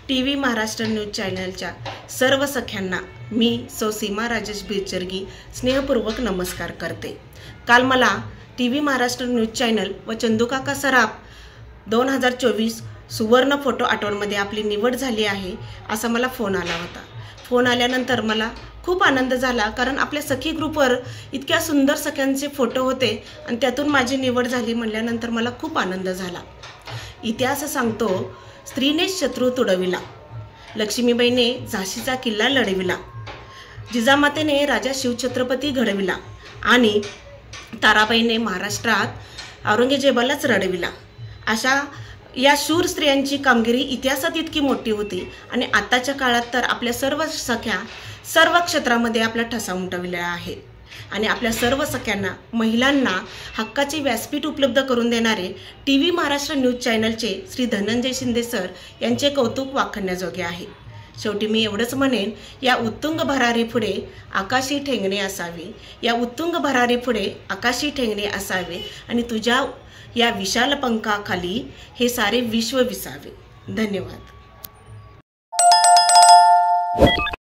TV Maharashtra news चॅनलच्या सर्व सख्यांना मी सौ सीमा राजेश बिचर्गी स्नेहपूर्वक नमस्कार करते। काल मला टीव्ही महाराष्ट्र न्यूज चॅनल व चंदूकाका सराफ 2024 सुवर्ण फोटो आठवणमध्ये आपली निवड झाली आहे असा मला फोन आला होता। फोन आल्यानंतर मला खूप आनंद झाला, कारण आपल्या सखी ग्रुपवर इतक्या सुंदर सख्यांचे फोटो होते आणि त्यातून माझी निवड झाली म्हणल्यानंतर मला खूप आनंद झाला। इतिहास सांगतो, स्त्रीने शत्रू तुडविला, लक्ष्मीबाईने झाशीचा किल्ला लढविला, जिजामातेने राजा शिवछत्रपती घडविला आणि ताराबाईने महाराष्ट्रात औरंगजेबालाच रडविला। अशा या शूर स्त्रियांची कामगिरी इतिहासात इतकी मोठी होती आणि आताच्या काळात तर आपल्या सर्व सख्या सर्व क्षेत्रामध्ये आपला ठसा उमटविला आहे आणि आपल्या सर्व सख्यांना महिलांना हक्काचे व्यासपीठ उपलब्ध करून देणारे टीव्ही महाराष्ट्र न्यूज चॅनलचे श्री धनंजय शिंदे सर यांचे कौतुक वाखाणण्याजोगे आहे। शेवटी मी एवढंच म्हणेन, या उत्तुंग भरारी पुढे आकाशी ठेंगणे असावे, या उत्तुंग भरारी पुढे आकाशी ठेंगणे असावे आणि तुझ्या या विशाल पंखाखाली हे सारे विश्व विसावे। धन्यवाद।